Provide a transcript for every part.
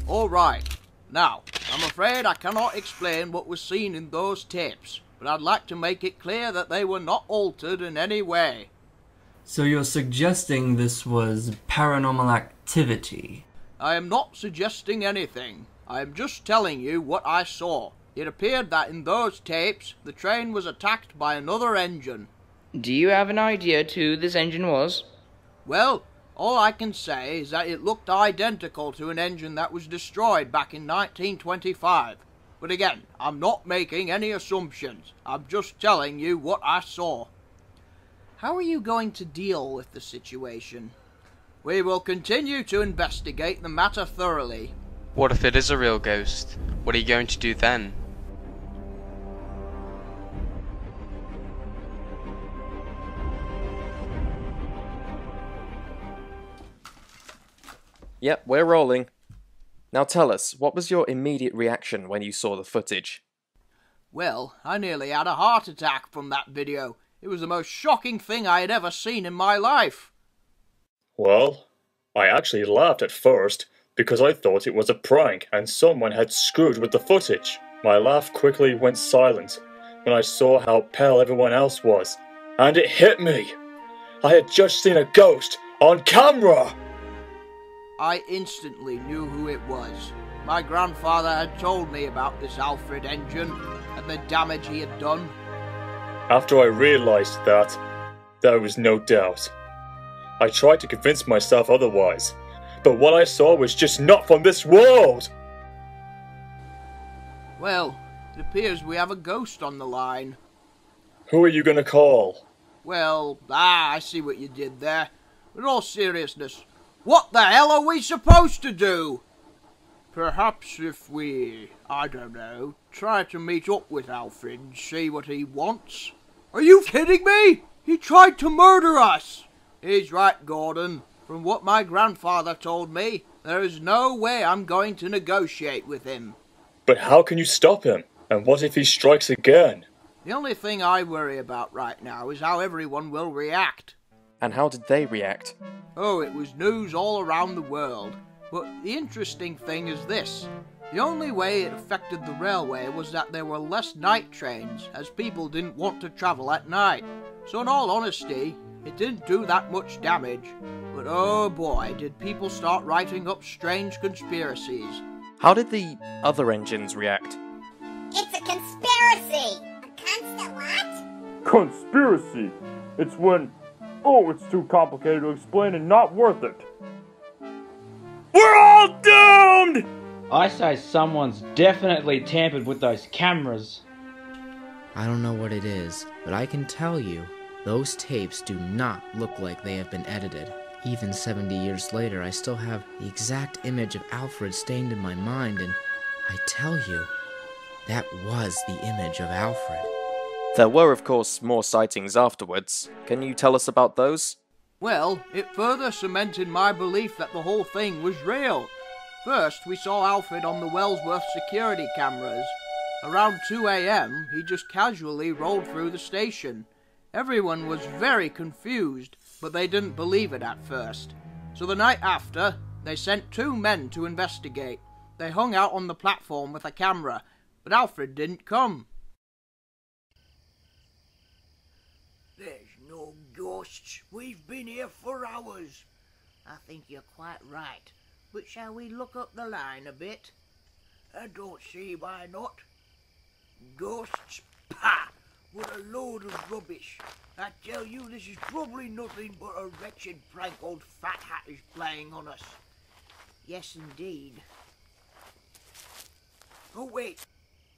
All right. Now, I'm afraid I cannot explain what was seen in those tapes, but I'd like to make it clear that they were not altered in any way. So you're suggesting this was paranormal activity? I am not suggesting anything. I am just telling you what I saw. It appeared that in those tapes, the train was attacked by another engine. Do you have an idea who this engine was? Well, all I can say is that it looked identical to an engine that was destroyed back in 1925. But again, I'm not making any assumptions. I'm just telling you what I saw. How are you going to deal with the situation? We will continue to investigate the matter thoroughly. What if it is a real ghost? What are you going to do then? Yep, we're rolling. Now tell us, what was your immediate reaction when you saw the footage? Well, I nearly had a heart attack from that video. It was the most shocking thing I had ever seen in my life. Well, I actually laughed at first because I thought it was a prank and someone had screwed with the footage. My laugh quickly went silent when I saw how pale everyone else was. And it hit me! I had just seen a ghost on camera! I instantly knew who it was. My grandfather had told me about this Alfred engine and the damage he had done. After I realized that, there was no doubt. I tried to convince myself otherwise, but what I saw was just not from this world! Well, it appears we have a ghost on the line. Who are you gonna call? Well, I see what you did there. In all seriousness, what the hell are we supposed to do? Perhaps if we, I don't know, try to meet up with Alfred and see what he wants. Are you kidding me? He tried to murder us! He's right, Gordon. From what my grandfather told me, there is no way I'm going to negotiate with him. But how can you stop him? And what if he strikes again? The only thing I worry about right now is how everyone will react. And how did they react? Oh, it was news all around the world. But the interesting thing is this. The only way it affected the railway was that there were less night trains, as people didn't want to travel at night. So in all honesty, it didn't do that much damage. But oh boy, did people start writing up strange conspiracies. How did the other engines react? It's a conspiracy! A what? Conspiracy! It's when... Oh, it's too complicated to explain and not worth it. We're all doomed! I say someone's definitely tampered with those cameras. I don't know what it is, but I can tell you, those tapes do not look like they have been edited. Even 70 years later, I still have the exact image of Alfred stained in my mind, and I tell you, that was the image of Alfred. There were, of course, more sightings afterwards. Can you tell us about those? Well, it further cemented my belief that the whole thing was real. First, we saw Alfred on the Wellsworth security cameras. Around 2 AM, he just casually rolled through the station. Everyone was very confused, but they didn't believe it at first. So the night after, they sent 2 men to investigate. They hung out on the platform with a camera, but Alfred didn't come. There's no ghosts. We've been here for hours. I think you're quite right. But shall we look up the line a bit? I don't see why not. Ghosts? Pah! What a load of rubbish. I tell you, this is probably nothing but a wretched prank old Fat Hat is playing on us. Yes, indeed. Oh, wait.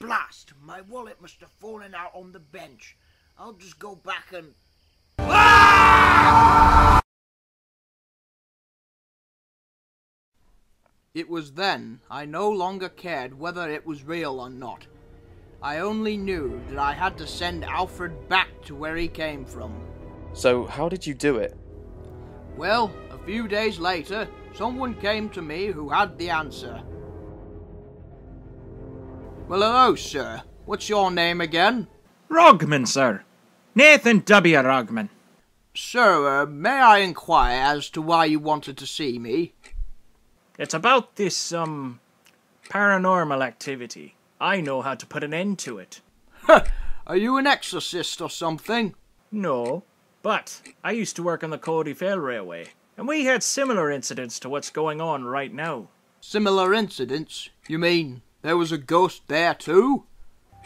Blast! My wallet must have fallen out on the bench. I'll just go back and... Ah! It was then I no longer cared whether it was real or not. I only knew that I had to send Alfred back to where he came from. So, how did you do it? Well, a few days later, Someone came to me who had the answer. Well, hello, sir. What's your name again? Rogman, sir. Nathan W. Rogman. Sir, may I inquire as to why you wanted to see me? It's about this, paranormal activity. I know how to put an end to it. Are you an exorcist or something? No, but I used to work on the Cody Fell Railway, and we had similar incidents to what's going on right now. Similar incidents? You mean there was a ghost there too?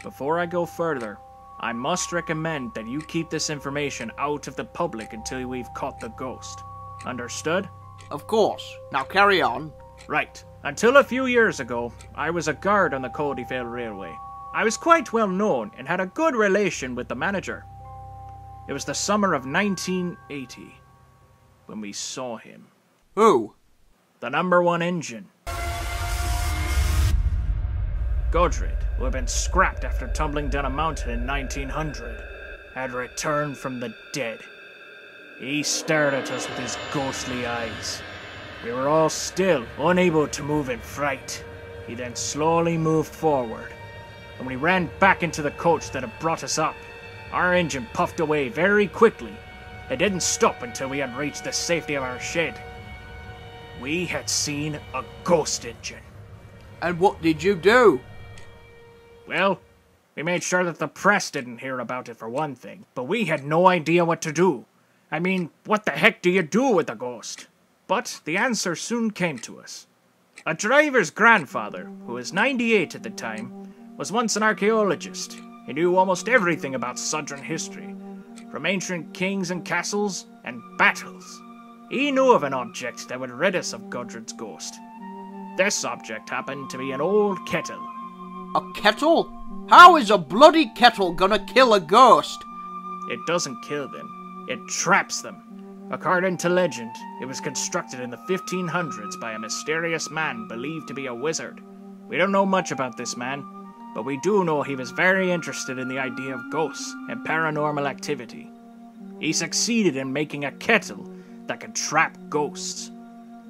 Before I go further, I must recommend that you keep this information out of the public until we've caught the ghost. Understood? Of course. Now carry on. Right. Until a few years ago, I was a guard on the Cody Fell Railway. I was quite well known and had a good relation with the manager. It was the summer of 1980 when we saw him. Who? The number one engine. Godred, who had been scrapped after tumbling down a mountain in 1900, had returned from the dead. He stared at us with his ghostly eyes. We were all still, unable to move in fright. He then slowly moved forward, and we ran back into the coach that had brought us up. Our engine puffed away very quickly. It didn't stop until we had reached the safety of our shed. We had seen a ghost engine. And what did you do? Well, we made sure that the press didn't hear about it for one thing, but we had no idea what to do. I mean, what the heck do you do with a ghost? But the answer soon came to us. A driver's grandfather, who was 98 at the time, was once an archaeologist. He knew almost everything about Southern history, from ancient kings and castles and battles. He knew of an object that would rid us of Godred's ghost. This object happened to be an old kettle. A kettle? How is a bloody kettle gonna kill a ghost? It doesn't kill them. It traps them. According to legend, it was constructed in the 1500s by a mysterious man believed to be a wizard. We don't know much about this man, but we do know he was very interested in the idea of ghosts and paranormal activity. He succeeded in making a kettle that could trap ghosts.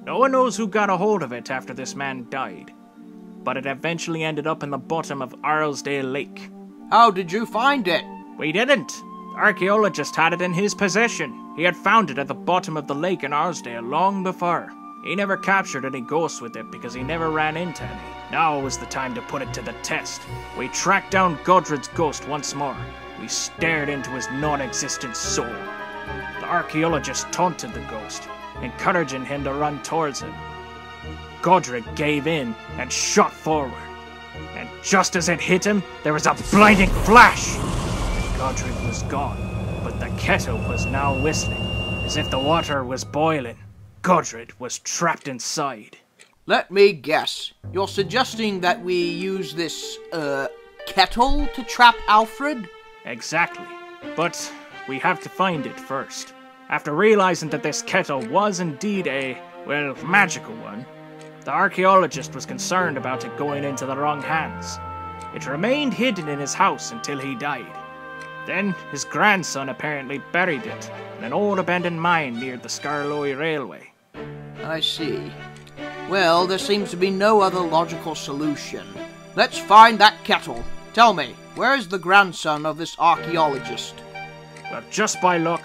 No one knows who got a hold of it after this man died, but it eventually ended up in the bottom of Arlesdale Lake. How did you find it? We didn't. The archaeologist had it in his possession. He had found it at the bottom of the lake in Arlesdale long before. He never captured any ghosts with it because he never ran into any. Now was the time to put it to the test. We tracked down Godred's ghost once more. We stared into his non-existent soul. The archaeologist taunted the ghost, encouraging him to run towards him. Godred gave in and shot forward. And just as it hit him, there was a blinding flash! Godred was gone, but the kettle was now whistling, as if the water was boiling. Godred was trapped inside. Let me guess. You're suggesting that we use this, kettle to trap Alfred? Exactly. But we have to find it first. After realizing that this kettle was indeed a, well, magical one, the archaeologist was concerned about it going into the wrong hands. It remained hidden in his house until he died. Then his grandson apparently buried it in an old abandoned mine near the Scarloy Railway. I see. Well, there seems to be no other logical solution. Let's find that kettle. Tell me, where is the grandson of this archaeologist? Well, just by luck,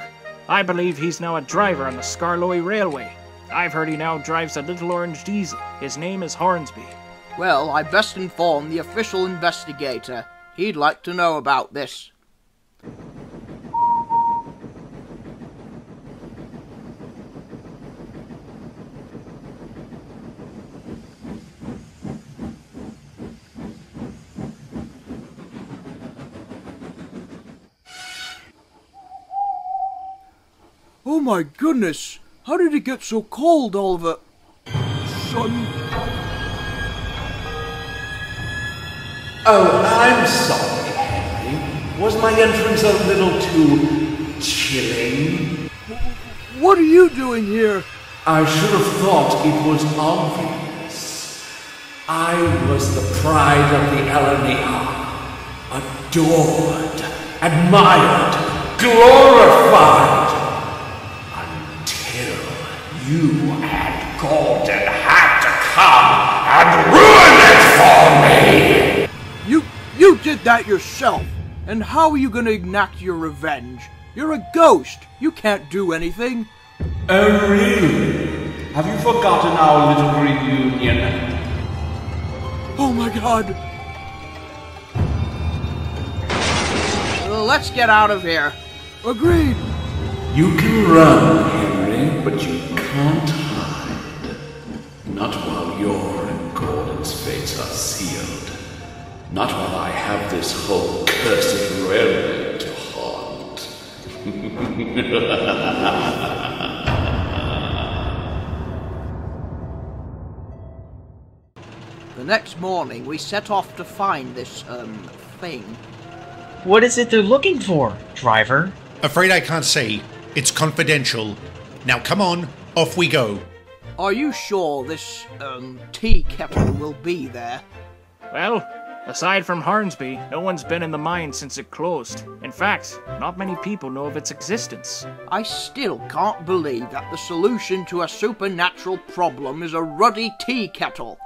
I believe he's now a driver on the Scarloy Railway. I've heard he now drives a little orange diesel. His name is Hornsby. Well, I best inform the official investigator. He'd like to know about this. Oh my goodness! How did it get so cold all of a sudden? Oh, I'm sorry, Henry. Was my entrance a little too chilling? What are you doing here? I should have thought it was obvious. I was the pride of the Elenia. Adored, admired, glorified. Until you had Gordon had to come and ruin it for me! You did that yourself! And how are you gonna enact your revenge? You're a ghost! You can't do anything! Oh, really? Have you forgotten our little reunion? Oh my god! Let's get out of here. Agreed! You can run, Henry, but you can't hide. Not while your and Gordon's fates are sealed. Not while I have this whole cursed railway to haunt. The next morning, we set off to find this, thing. What is it they're looking for, driver? Afraid I can't say. It's confidential. Now come on, off we go. Are you sure this, tea kettle will be there? Well, aside from Hornsby, no one's been in the mine since it closed. In fact, not many people know of its existence. I still can't believe that the solution to a supernatural problem is a ruddy tea kettle.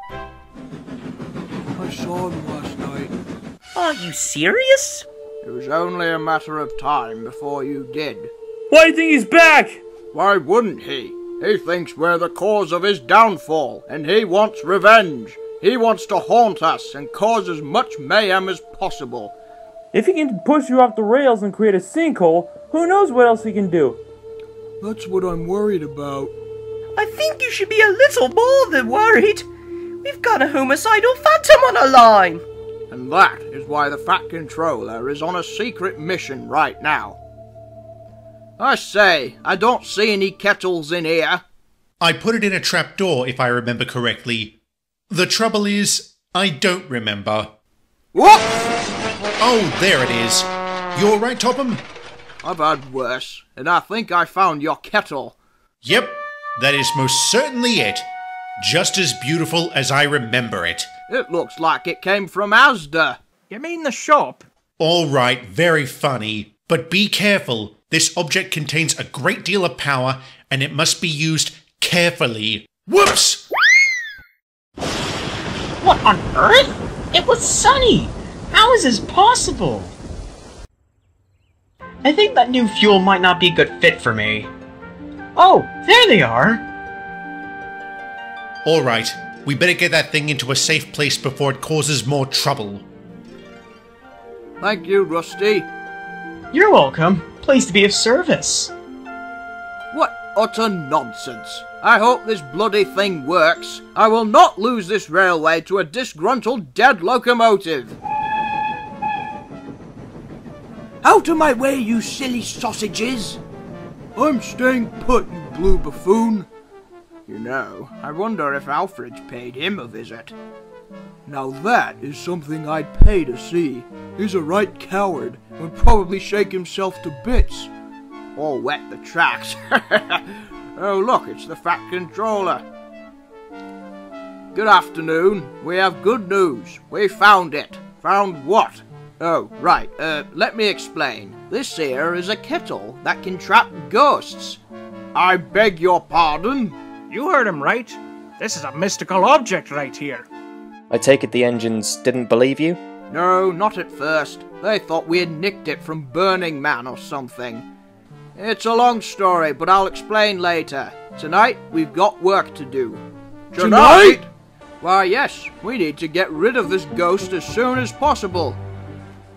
I saw him last night. Are you serious? It was only a matter of time before you did. Why do you think he's back? Why wouldn't he? He thinks we're the cause of his downfall, and he wants revenge. He wants to haunt us and cause as much mayhem as possible. If he can push you off the rails and create a sinkhole, who knows what else he can do? That's what I'm worried about. I think you should be a little more than worried. We've got a homicidal phantom on our line. And that is why the Fat Controller is on a secret mission right now. I say, I don't see any kettles in here. I put it in a trapdoor, if I remember correctly. The trouble is, I don't remember. What? Oh, there it is. You alright, Topham? I've had worse, and I think I found your kettle. Yep, that is most certainly it. Just as beautiful as I remember it. It looks like it came from Asda. You mean the shop? Alright, very funny. But be careful. This object contains a great deal of power, and it must be used carefully. Whoops! What on earth? It was sunny! How is this possible? I think that new fuel might not be a good fit for me. Oh, there they are! Alright, we better get that thing into a safe place before it causes more trouble. Thank you, Rusty. You're welcome. Pleased to be of service. What utter nonsense. I hope this bloody thing works. I will not lose this railway to a disgruntled dead locomotive. Out of my way, you silly sausages! I'm staying put, you blue buffoon. You know, I wonder if Alfred's paid him a visit. Now that is something I'd pay to see. He's a right coward, and would probably shake himself to bits. Or wet the tracks. Oh look, it's the Fat Controller. Good afternoon. We have good news. We found it. Found what? Oh, right. Let me explain. This here is a kettle that can trap ghosts. I beg your pardon? You heard him right. This is a mystical object right here. I take it the engines didn't believe you? No, not at first. They thought we had nicked it from Burning Man or something. It's a long story, but I'll explain later. Tonight, we've got work to do. Tonight? Why, yes. We need to get rid of this ghost as soon as possible.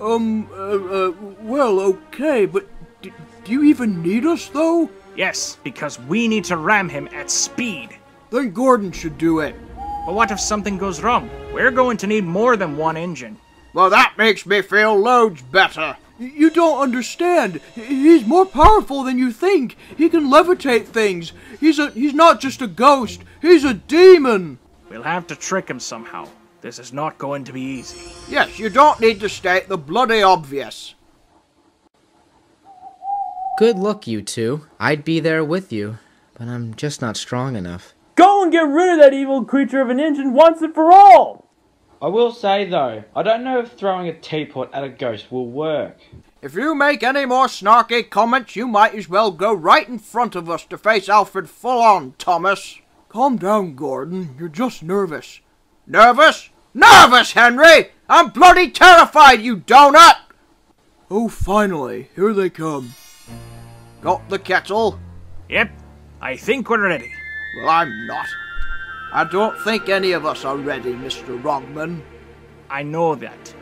Well, okay, but do you even need us, though? Yes, because we need to ram him at speed. Then Gordon should do it. But what if something goes wrong? We're going to need more than one engine. Well, that makes me feel loads better. You don't understand. He's more powerful than you think. He can levitate things. He's not just a ghost. He's a demon. We'll have to trick him somehow. This is not going to be easy. Yes, you don't need to state the bloody obvious. Good luck, you two. I'd be there with you, but I'm just not strong enough. Go and get rid of that evil creature of an engine once and for all! I will say though, I don't know if throwing a teapot at a ghost will work. If you make any more snarky comments, you might as well go right in front of us to face Alfred full on, Thomas. Calm down, Gordon. You're just nervous. Nervous? Nervous, Henry! I'm bloody terrified, you donut! Oh, finally. Here they come. Got the kettle? Yep. I think we're ready. Well, I'm not. I don't think any of us are ready, Mr. Rogman. I know that.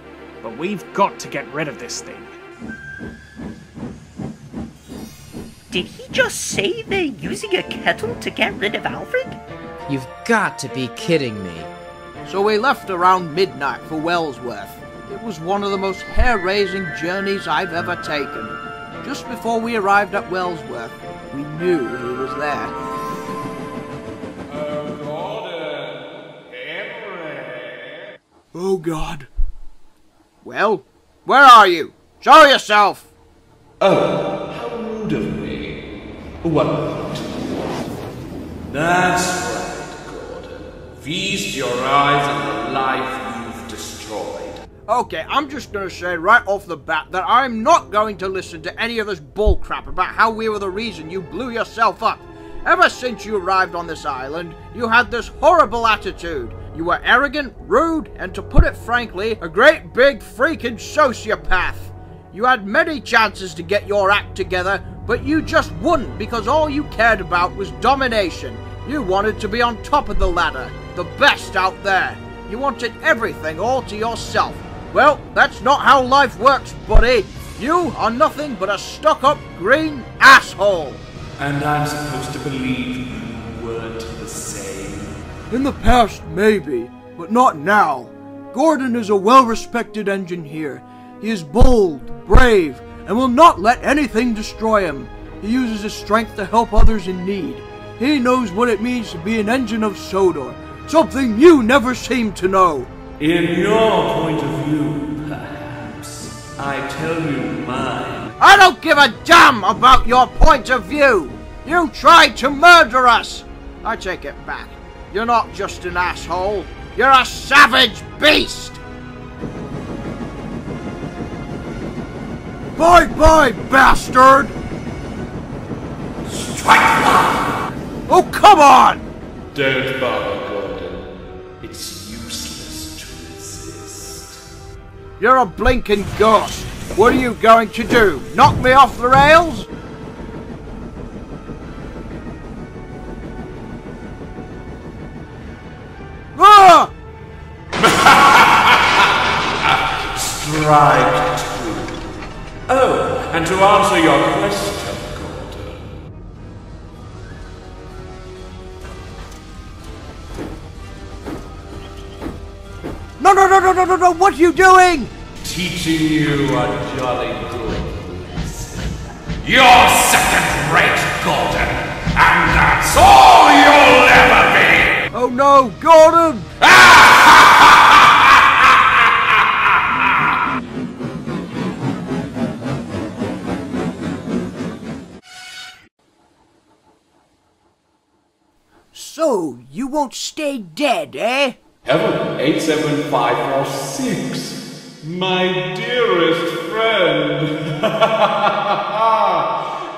But we've got to get rid of this thing. Did he just say they're using a kettle to get rid of Alfred? You've got to be kidding me. So we left around midnight for Wellsworth. It was one of the most hair-raising journeys I've ever taken. Just before we arrived at Wellsworth, we knew he was there. Oh, God. Well, where are you? Show yourself! Oh, how rude of me. What? That's right, Gordon. Feast your eyes on the life you've destroyed. Okay, I'm just gonna say right off the bat that I'm not going to listen to any of this bullcrap about how we were the reason you blew yourself up. Ever since you arrived on this island, you had this horrible attitude. You were arrogant, rude, and to put it frankly, a great big freaking sociopath. You had many chances to get your act together, but you just wouldn't because all you cared about was domination. You wanted to be on top of the ladder, the best out there. You wanted everything all to yourself. Well, that's not how life works, buddy. You are nothing but a stuck-up green asshole. And I'm supposed to believe you weren't the same? In the past, maybe, but not now. Gordon is a well-respected engineer. He is bold, brave, and will not let anything destroy him. He uses his strength to help others in need. He knows what it means to be an engine of Sodor, something you never seem to know. In your point of view, perhaps. I tell you mine. I don't give a damn about your point of view! You tried to murder us! I take it back. You're not just an asshole. You're a savage beast! Bye-bye, bastard! Strike one! Oh, come on! Don't bother, Gordon. It's useless to resist. You're a blinking ghost. What are you going to do? Knock me off the rails? Ah! Strike two. Oh, and to answer your question, Gordon. No, what are you doing? Teaching you a jolly good lesson. You're second-rate, Gordon, and that's all you'll ever be! Oh no, Gordon! So, you won't stay dead, eh? Heaven 87546. My dearest friend.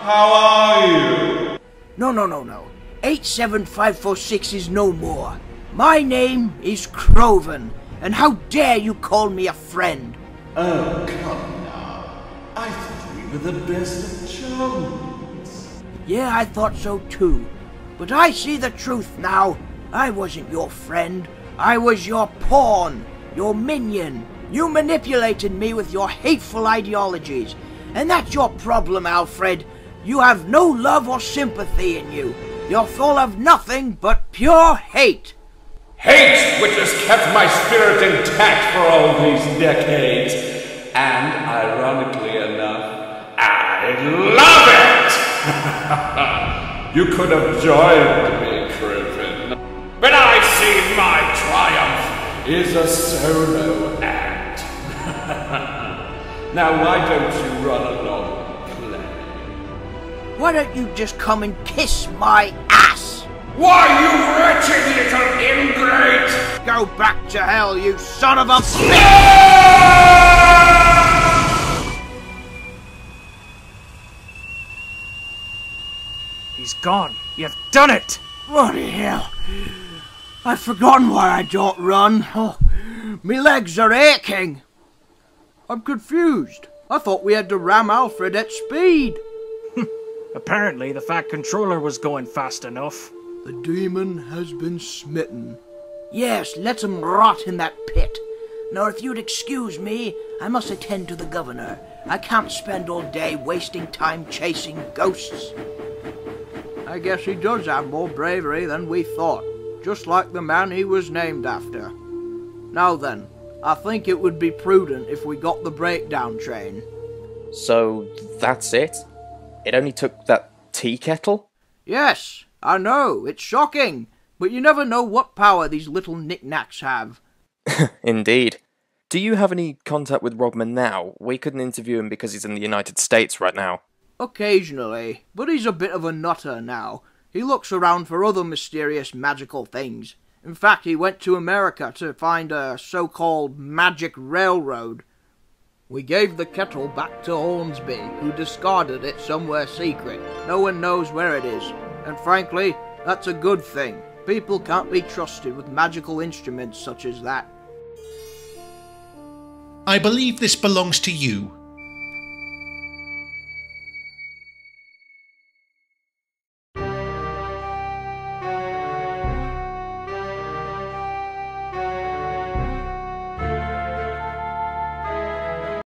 How are you? No. 87546 is no more. My name is Croven, and how dare you call me a friend? Oh, come now. I thought we were the best of chums. Yeah, I thought so too. But I see the truth now. I wasn't your friend. I was your pawn, your minion. You manipulated me with your hateful ideologies. And that's your problem, Alfred. You have no love or sympathy in you. You're full of nothing but pure hate. Hate which has kept my spirit intact for all these decades. And, ironically enough, I love it! You could have joined me, Croven. But I see my triumph is a solo act. Now why don't you run along and play? Why don't you just come and kiss my ass? Why, you wretched little ingrate! Go back to hell, you son of a bitch! He's gone. You've done it! Bloody hell. I've forgotten why I don't run. Oh, me legs are aching. I'm confused. I thought we had to ram Alfred at speed. Apparently, the Fat Controller was going fast enough. The demon has been smitten. Yes, let him rot in that pit. Now, if you'd excuse me, I must attend to the governor. I can't spend all day wasting time chasing ghosts. I guess he does have more bravery than we thought, just like the man he was named after. Now then, I think it would be prudent if we got the breakdown train. So, that's it? It only took that tea kettle? Yes, I know, it's shocking, but you never know what power these little knickknacks have. Indeed. Do you have any contact with Rodman now? We couldn't interview him because he's in the United States right now. Occasionally, but he's a bit of a nutter now. He looks around for other mysterious magical things. In fact, he went to America to find a so-called magic railroad. We gave the kettle back to Hornsby, who discarded it somewhere secret. No one knows where it is, and frankly, that's a good thing. People can't be trusted with magical instruments such as that. I believe this belongs to you.